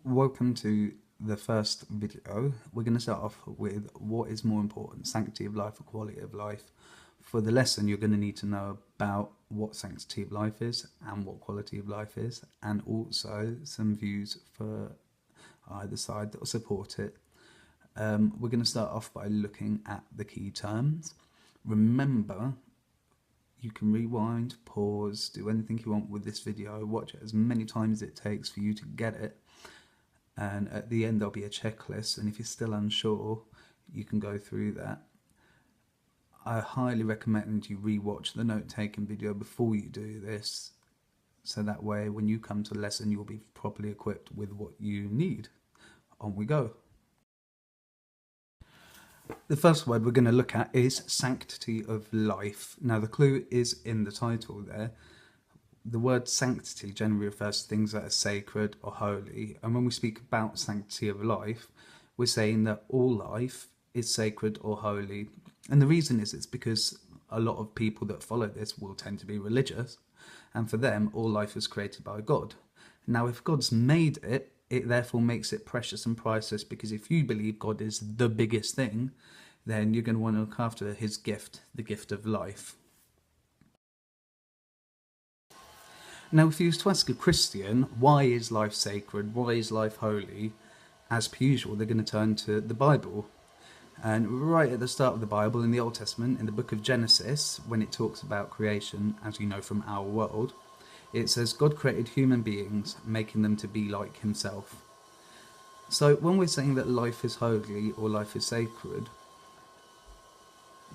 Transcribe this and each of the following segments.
Welcome to the first video. We're going to start off with what is more important, sanctity of life or quality of life. For the lesson, you're going to need to know about what sanctity of life is and what quality of life is, and also some views for either side that will support it. We're going to start off by looking at the key terms. Remember, you can rewind, pause, do anything you want with this video, watch it as many times as it takes for you to get it. And at the end there'll be a checklist, and if you're still unsure you can go through that. I highly recommend you rewatch the note-taking video before you do this, so that way when you come to the lesson you'll be properly equipped with what you need. On we go. The first word we're going to look at is sanctity of life. Now the clue is in the title there. The word sanctity generally refers to things that are sacred or holy, and when we speak about sanctity of life, we're saying that all life is sacred or holy. And the reason is it's because a lot of people that follow this will tend to be religious, and for them all life is created by God. Now if God's made it, it therefore makes it precious and priceless, because if you believe God is the biggest thing, then you're going to want to look after his gift, the gift of life. Now, if you was to ask a Christian, why is life sacred, why is life holy, as per usual, they're going to turn to the Bible. And right at the start of the Bible, in the Old Testament, in the book of Genesis, when it talks about creation, as you know from our world, it says God created human beings, making them to be like himself. So when we're saying that life is holy or life is sacred,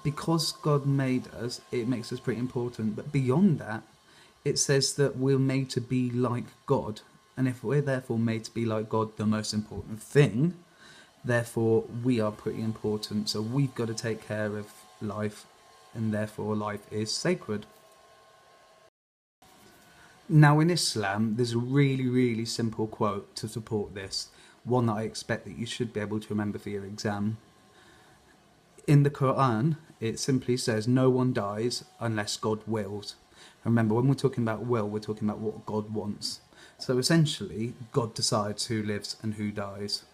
because God made us, it makes us pretty important. But beyond that, it says that we're made to be like God. And if we're therefore made to be like God, the most important thing, therefore we are pretty important. So we've got to take care of life, and therefore life is sacred. Now in Islam, there's a really simple quote to support this, one that I expect that you should be able to remember for your exam. In the Quran, it simply says, no one dies unless God wills. Remember, when we're talking about will, we're talking about what God wants. So essentially, God decides who lives and who dies.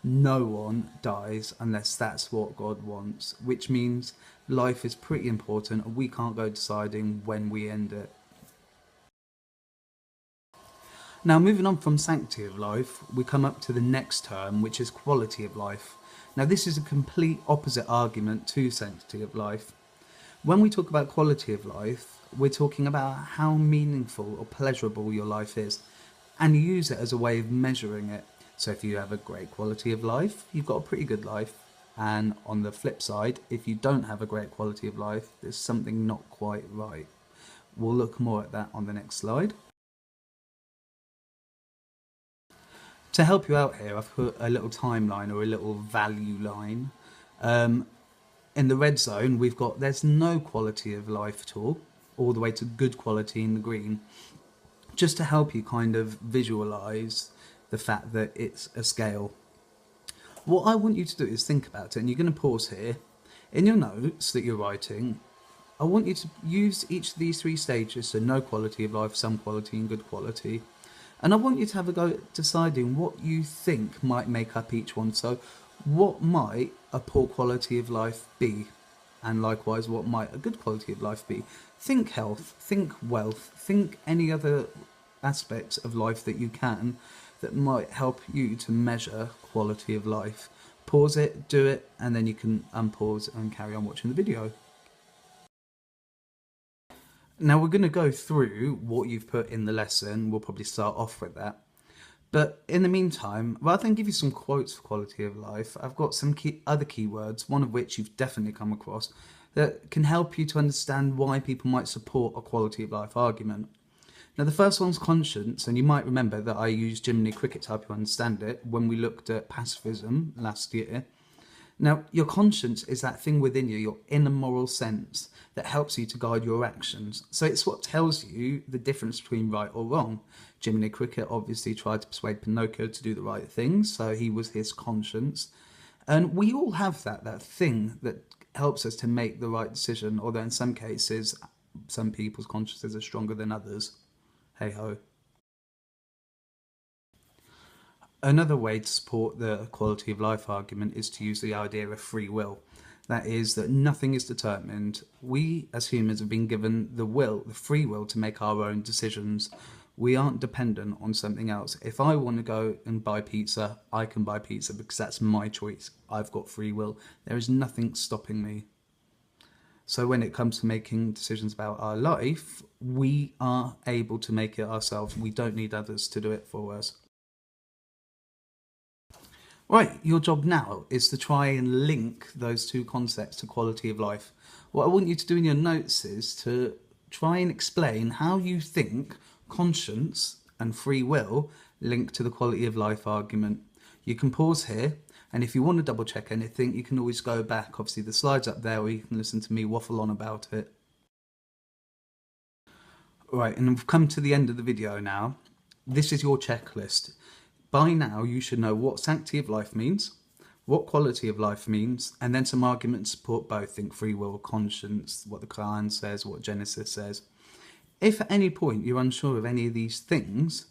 No one dies unless that's what God wants, which means life is pretty important and we can't go deciding when we end it. Now, moving on from sanctity of life, we come up to the next term, which is quality of life. Now, this is a complete opposite argument to sanctity of life. When we talk about quality of life, we're talking about how meaningful or pleasurable your life is, and you use it as a way of measuring it. So if you have a great quality of life, you've got a pretty good life. And on the flip side, if you don't have a great quality of life, there's something not quite right. We'll look more at that on the next slide. To help you out here, I've put a little timeline or a little value line. In the red zone, we've got there's no quality of life at all the way to good quality in the green, just to help you kind of visualize the fact that it's a scale. What I want you to do is think about it, and you're going to pause here. In your notes that you're writing, I want you to use each of these three stages, so no quality of life, some quality and good quality. And I want you to have a go at deciding what you think might make up each one. So what might a poor quality of life be? And likewise, what might a good quality of life be? Think health, think wealth, think any other aspects of life that you can that might help you to measure quality of life. Pause it, do it, and then you can unpause and carry on watching the video. Now we're going to go through what you've put in the lesson. We'll probably start off with that. But in the meantime, rather than give you some quotes for quality of life, I've got some other keywords, one of which you've definitely come across, that can help you to understand why people might support a quality of life argument. Now the first one's conscience, and you might remember that I used Jiminy Cricket to help you understand it when we looked at pacifism last year. Now, your conscience is that thing within you, your inner moral sense, that helps you to guide your actions. So it's what tells you the difference between right or wrong. Jiminy Cricket obviously tried to persuade Pinocchio to do the right thing, so he was his conscience. And we all have that thing that helps us to make the right decision, although in some cases, some people's consciences are stronger than others. Hey ho. Another way to support the quality of life argument is to use the idea of free will. That is, that nothing is determined. We as humans have been given the will, the free will, to make our own decisions. We aren't dependent on something else. If I want to go and buy pizza, I can buy pizza because that's my choice. I've got free will. There is nothing stopping me. So when it comes to making decisions about our life, we are able to make it ourselves. We don't need others to do it for us. Right, your job now is to try and link those two concepts to quality of life. What I want you to do in your notes is to try and explain how you think conscience and free will link to the quality of life argument. You can pause here, and if you want to double check anything, you can always go back. Obviously, the slide's up there, or you can listen to me waffle on about it. Right, and we've come to the end of the video now. This is your checklist. By now, you should know what sanctity of life means, what quality of life means, and then some arguments to support both. Think free will, conscience, what the Quran says, what Genesis says. If at any point you're unsure of any of these things,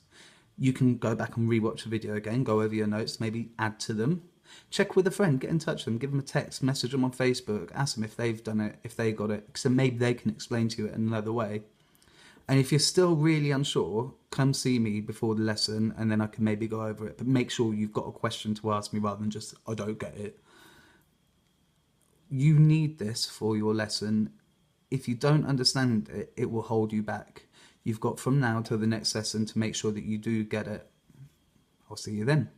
you can go back and rewatch the video again, go over your notes, maybe add to them. Check with a friend, get in touch with them, give them a text, message them on Facebook, ask them if they've done it, if they got it, because then maybe they can explain to you it in another way. And if you're still really unsure, come see me before the lesson and then I can maybe go over it. But make sure you've got a question to ask me rather than just, I don't get it. You need this for your lesson. If you don't understand it, it will hold you back. You've got from now till the next lesson to make sure that you do get it. I'll see you then.